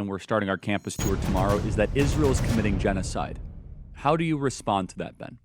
and we're starting our campus tour tomorrow, is that Israel is committing genocide. How do you respond to that, Ben?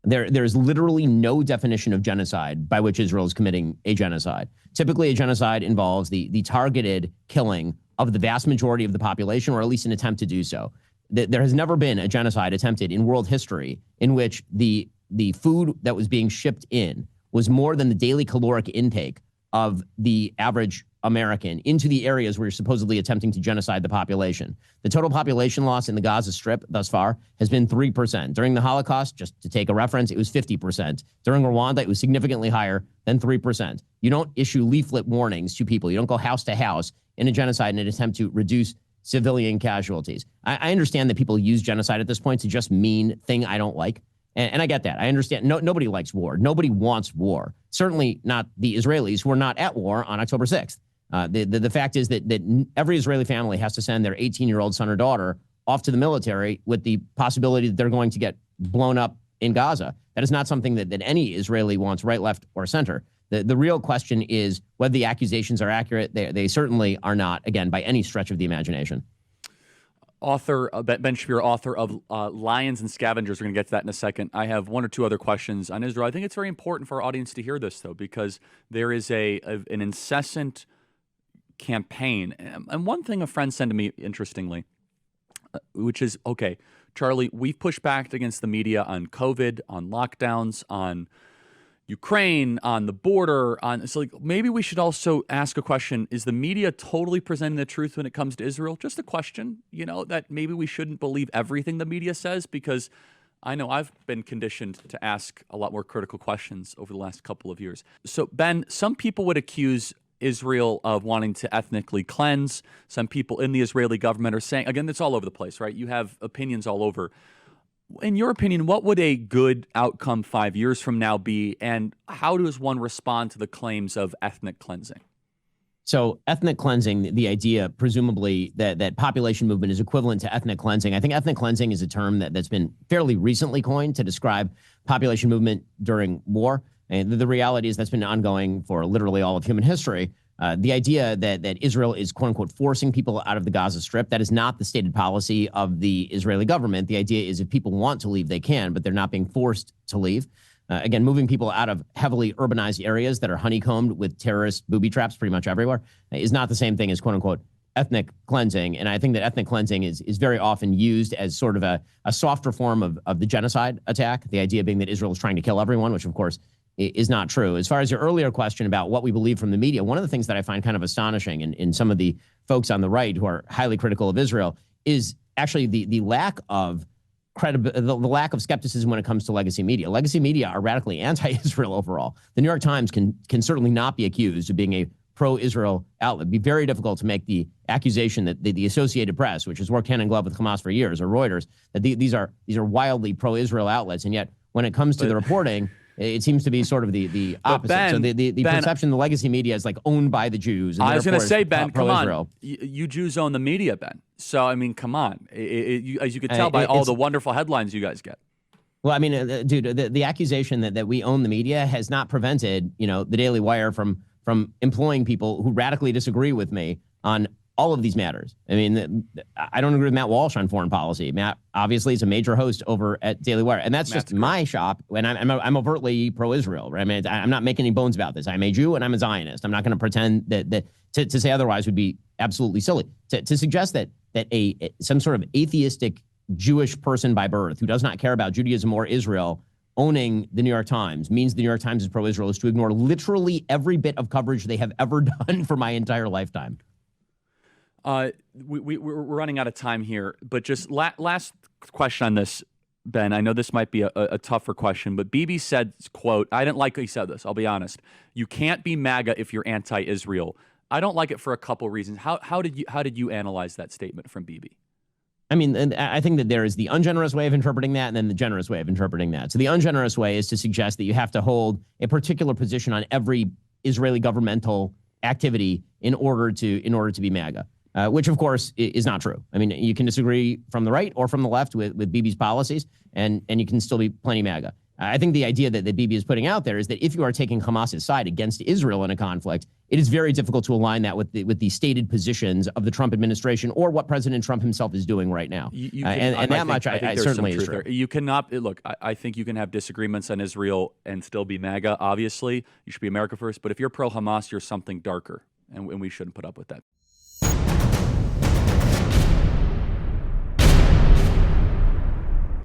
There's literally no definition of genocide by which Israel is committing a genocide. Typically, a genocide involves the targeted killing of the vast majority of the population, or at least an attempt to do so. There has never been a genocide attempted in world history in which the food that was being shipped in was more than the daily caloric intake of the average American into the areas where you're supposedly attempting to genocide the population. The total population loss in the Gaza Strip thus far has been 3%. During the Holocaust, just to take a reference, it was 50%. During Rwanda, it was significantly higher than 3%. You don't issue leaflet warnings to people. You don't go house to house in a genocide in an attempt to reduce civilian casualties. I understand that people use genocide at this point to just mean thing I don't like. And I get that. I understand. Nobody likes war. Nobody wants war. Certainly not the Israelis who are not at war on October 6th. The fact is that every Israeli family has to send their 18-year-old son or daughter off to the military with the possibility that they're going to get blown up in Gaza. That is not something that any Israeli wants, right, left, or center. The real question is whether the accusations are accurate. They certainly are not, again, by any stretch of the imagination. Ben Shapiro, author of Lions and Scavengers. We're going to get to that in a second. I have one or two other questions on Israel. I think it's very important for our audience to hear this, though, because there is an incessant campaign. And one thing a friend sent to me, interestingly, which is, okay, Charlie, we've pushed back against the media on COVID, on lockdowns, on Ukraine, on the border, it's like maybe we should also ask a question. Is the media totally presenting the truth when it comes to Israel? Just a question, that maybe we shouldn't believe everything the media says, because I know I've been conditioned to ask a lot more critical questions over the last couple of years. So, Ben, some people would accuse Israel of wanting to ethnically cleanse. Some people in the Israeli government are saying, again, it's all over the place, right? You have opinions all over. In your opinion, what would a good outcome 5 years from now be, and how does one respond to the claims of ethnic cleansing? So ethnic cleansing, the idea, presumably, that population movement is equivalent to ethnic cleansing. I think ethnic cleansing is a term that's been fairly recently coined to describe population movement during war. And the reality is that's been ongoing for literally all of human history. The idea that Israel is, quote unquote, forcing people out of the Gaza Strip, that is not the stated policy of the Israeli government. The idea is if people want to leave, they can, but they're not being forced to leave. Again, moving people out of heavily urbanized areas that are honeycombed with terrorist booby traps pretty much everywhere is not the same thing as, quote unquote, ethnic cleansing. And I think that ethnic cleansing is very often used as sort of a softer form of the genocide attack. The idea being that Israel is trying to kill everyone, which of course is not true. As far as your earlier question about what we believe from the media, one of the things that I find kind of astonishing in some of the folks on the right who are highly critical of Israel is actually the lack of the lack of skepticism when it comes to legacy media. Legacy media are radically anti-Israel overall. The New York Times can certainly not be accused of being a pro-Israel outlet. It'd be very difficult to make the accusation that the Associated Press, which has worked hand in glove with Hamas for years, or Reuters, that these are wildly pro-Israel outlets, and yet when it comes to the reporting, it seems to be sort of the opposite. Ben, so the perception the legacy media is like owned by the Jews. And I was going to say, Ben, come on. You Jews own the media, Ben. So, I mean, come on. As you could tell by all the wonderful headlines you guys get. Well, I mean, dude, the accusation that we own the media has not prevented, the Daily Wire from employing people who radically disagree with me on all of these matters. I mean, I don't agree with Matt Walsh on foreign policy. Matt obviously is a major host over at Daily Wire, and that's just my shop. And I'm overtly pro-Israel. Right? I mean, I'm not making any bones about this. I'm a Jew and I'm a Zionist. I'm not going to pretend that to say otherwise would be absolutely silly. To suggest that some sort of atheistic Jewish person by birth who does not care about Judaism or Israel owning the New York Times means the New York Times is pro-Israel is to ignore literally every bit of coverage they have ever done for my entire lifetime. We're running out of time here, but just last question on this, Ben. I know this might be a tougher question, but Bibi said, quote, I didn't like he said this, I'll be honest. You can't be MAGA if you're anti-Israel. I don't like it for a couple reasons. How did you analyze that statement from Bibi? I mean, and I think that there is the ungenerous way of interpreting that and then the generous way of interpreting that. So the ungenerous way is to suggest that you have to hold a particular position on every Israeli governmental activity in order to be MAGA. Which, of course, is not true. I mean, you can disagree from the right or from the left with Bibi's policies, and you can still be plenty MAGA. I think the idea that Bibi is putting out there is that if you are taking Hamas's side against Israel in a conflict, it is very difficult to align that with the stated positions of the Trump administration or what President Trump himself is doing right now. I certainly is true. You cannot look. I think you can have disagreements on Israel and still be MAGA. Obviously, you should be America first. But if you're pro-Hamas, you're something darker, and we shouldn't put up with that.